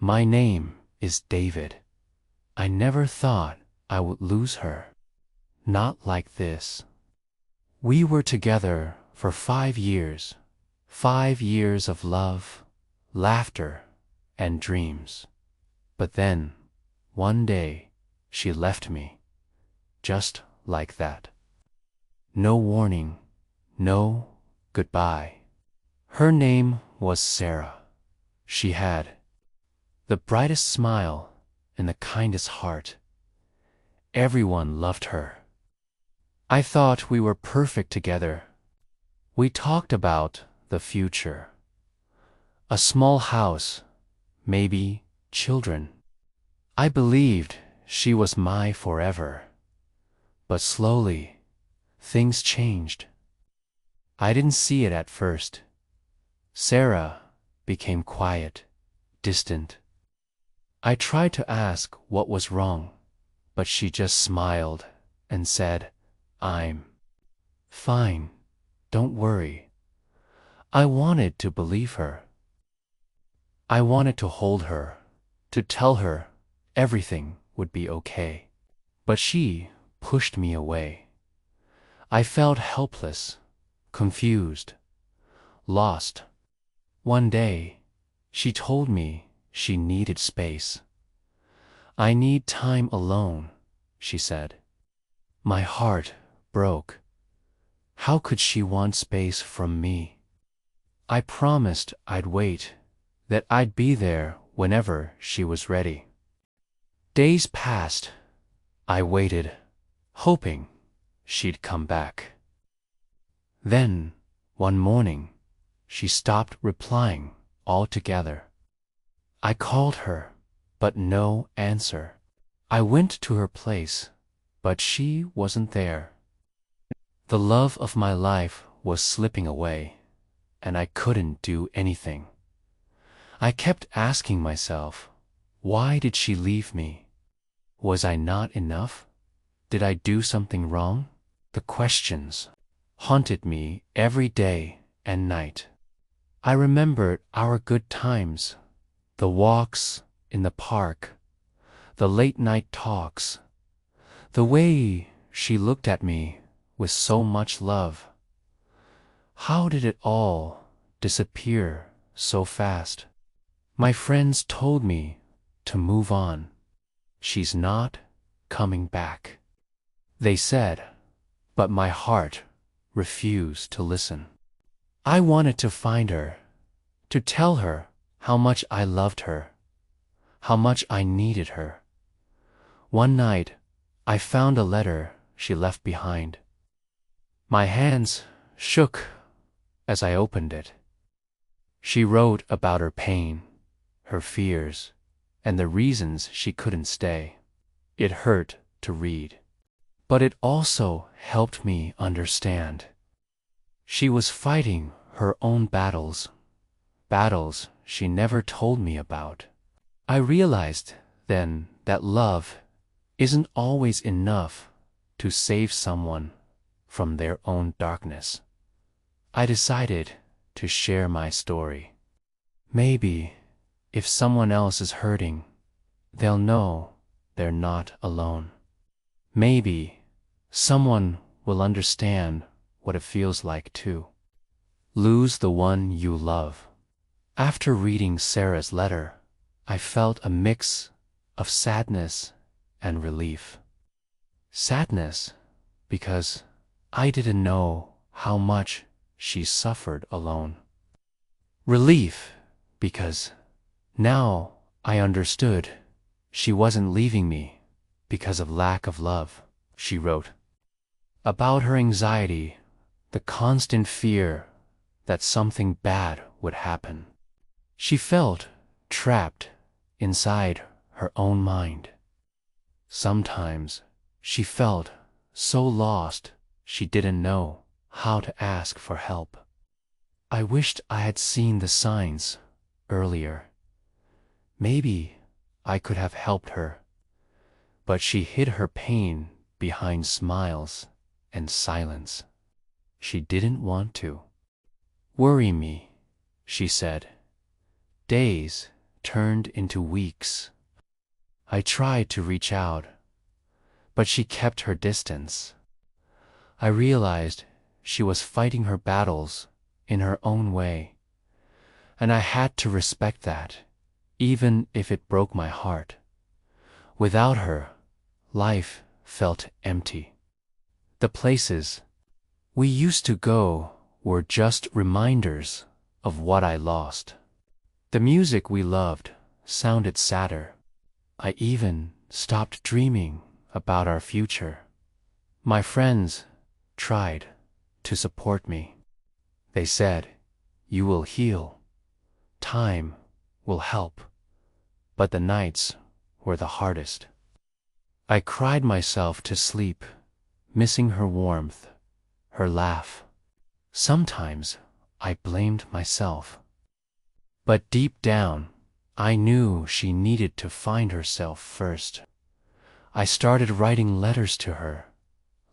My name is David. I never thought I would lose her. Not like this. We were together for 5 years. 5 years of love, laughter, and dreams. But then, one day, she left me. Just like that. No warning, no goodbye. Her name was Sarah. She had the brightest smile and the kindest heart. Everyone loved her. I thought we were perfect together. We talked about the future. A small house, maybe children. I believed she was my forever. But slowly, things changed. I didn't see it at first. Sarah became quiet, distant. I tried to ask what was wrong, but she just smiled and said, "I'm fine, don't worry." I wanted to believe her. I wanted to hold her, to tell her everything would be okay. But she pushed me away. I felt helpless, confused, lost. One day, she told me she needed space. "I need time alone," she said. My heart broke. How could she want space from me? I promised I'd wait, that I'd be there whenever she was ready. Days passed. I waited, hoping she'd come back. Then, one morning, she stopped replying altogether. I called her, but no answer. I went to her place, but she wasn't there. The love of my life was slipping away, and I couldn't do anything. I kept asking myself, why did she leave me? Was I not enough? Did I do something wrong? The questions haunted me every day and night. I remembered our good times, the walks in the park, the late-night talks, the way she looked at me with so much love. How did it all disappear so fast? My friends told me to move on. She's not coming back, they said, but my heart refused to listen. I wanted to find her, to tell her how much I loved her, how much I needed her. One night, I found a letter she left behind. My hands shook as I opened it. She wrote about her pain, her fears, and the reasons she couldn't stay. It hurt to read, but it also helped me understand. She was fighting her own battles, battles she never told me about. I realized then that love isn't always enough to save someone from their own darkness. I decided to share my story. Maybe if someone else is hurting, they'll know they're not alone. Maybe someone will understand what it feels like to lose the one you love. After reading Sarah's letter, I felt a mix of sadness and relief. Sadness because I didn't know how much she suffered alone. Relief because now I understood she wasn't leaving me because of lack of love. She wrote about her anxiety, the constant fear that something bad would happen. She felt trapped inside her own mind. Sometimes she felt so lost she didn't know how to ask for help. I wished I had seen the signs earlier. Maybe I could have helped her, but she hid her pain behind smiles and silence. She didn't want to worry me, she said. Days turned into weeks. I tried to reach out, but she kept her distance. I realized she was fighting her battles in her own way, and I had to respect that, even if it broke my heart. Without her, life felt empty. The places we used to go were just reminders of what I lost. The music we loved sounded sadder. I even stopped dreaming about our future. My friends tried to support me. They said, "You will heal. Time will help." But the nights were the hardest. I cried myself to sleep, missing her warmth, her laugh. Sometimes I blamed myself. But deep down, I knew she needed to find herself first. I started writing letters to her,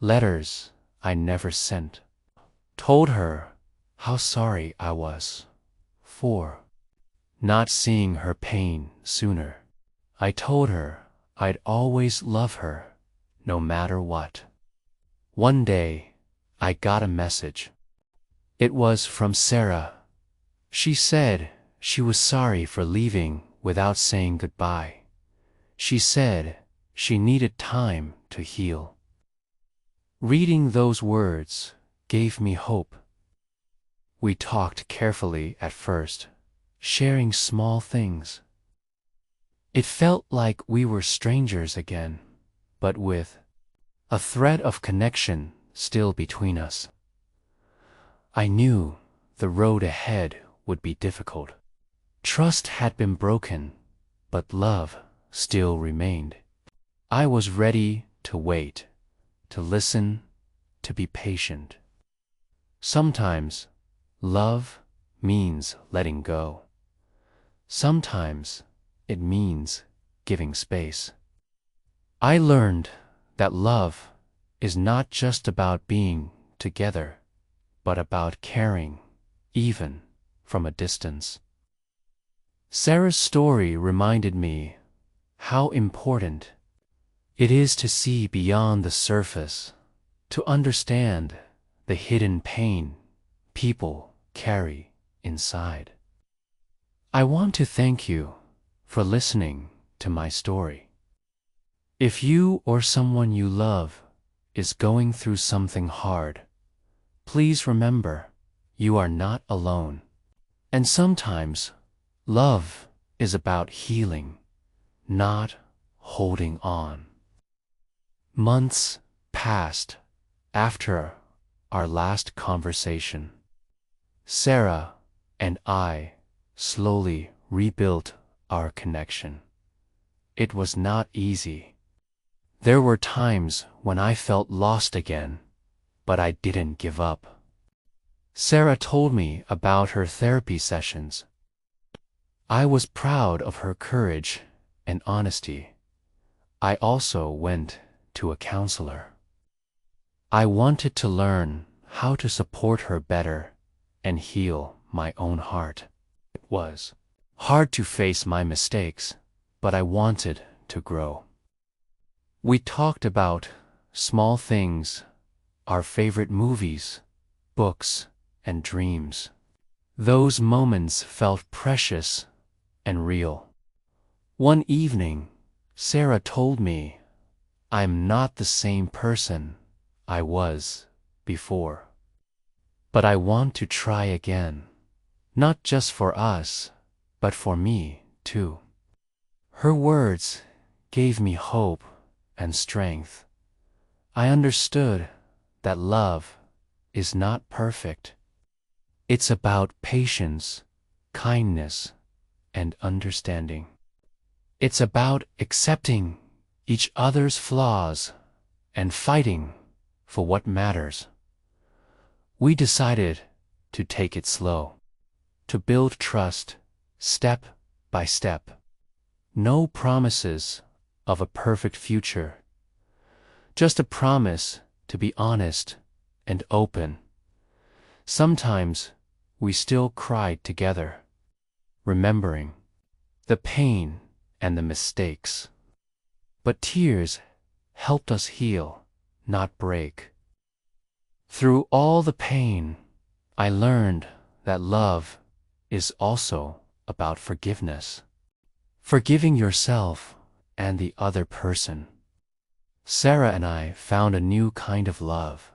letters I never sent. Told her how sorry I was for not seeing her pain sooner. I told her I'd always love her, no matter what. One day, I got a message. It was from Sarah. She said she was sorry for leaving without saying goodbye. She said she needed time to heal. Reading those words gave me hope. We talked carefully at first, sharing small things. It felt like we were strangers again, but with a thread of connection still between us. I knew the road ahead would be difficult. Trust had been broken, but love still remained. I was ready to wait, to listen, to be patient. Sometimes love means letting go. Sometimes it means giving space. I learned that love is not just about being together, but about caring, even from a distance. Sarah's story reminded me how important it is to see beyond the surface, to understand the hidden pain people carry inside. I want to thank you for listening to my story. If you or someone you love is going through something hard, please remember you are not alone. And sometimes love is about healing, not holding on. Months passed after our last conversation. Sarah and I slowly rebuilt our connection. It was not easy. There were times when I felt lost again, but I didn't give up. Sarah told me about her therapy sessions. I was proud of her courage and honesty. I also went to a counselor. I wanted to learn how to support her better and heal my own heart. It was hard to face my mistakes, but I wanted to grow. We talked about small things, our favorite movies, books, and dreams. Those moments felt precious and real. One evening, Sarah told me, "I'm not the same person I was before, but I want to try again, not just for us, but for me too." Her words gave me hope and strength. I understood that love is not perfect. It's about patience, kindness, and understanding. It's about accepting each other's flaws and fighting for what matters. We decided to take it slow, to build trust step by step. No promises of a perfect future, just a promise to be honest and open. Sometimes we still cried together, remembering the pain and the mistakes. But tears helped us heal, not break. Through all the pain, I learned that love is also about forgiveness. Forgiving yourself and the other person. Sarah and I found a new kind of love,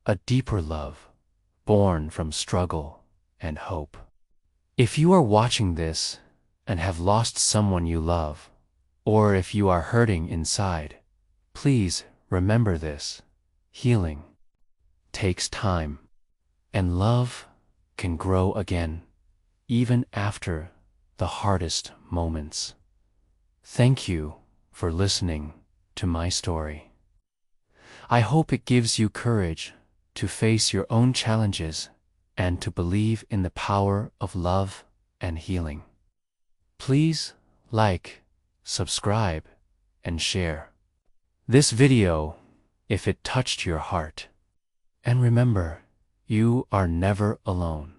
a deeper love, born from struggle and hope. If you are watching this and have lost someone you love, or if you are hurting inside, please remember this: healing takes time, and love can grow again, even after the hardest moments. Thank you for listening to my story. I hope it gives you courage to face your own challenges and to believe in the power of love and healing. Please like, subscribe, and share this video if it touched your heart. And remember, you are never alone.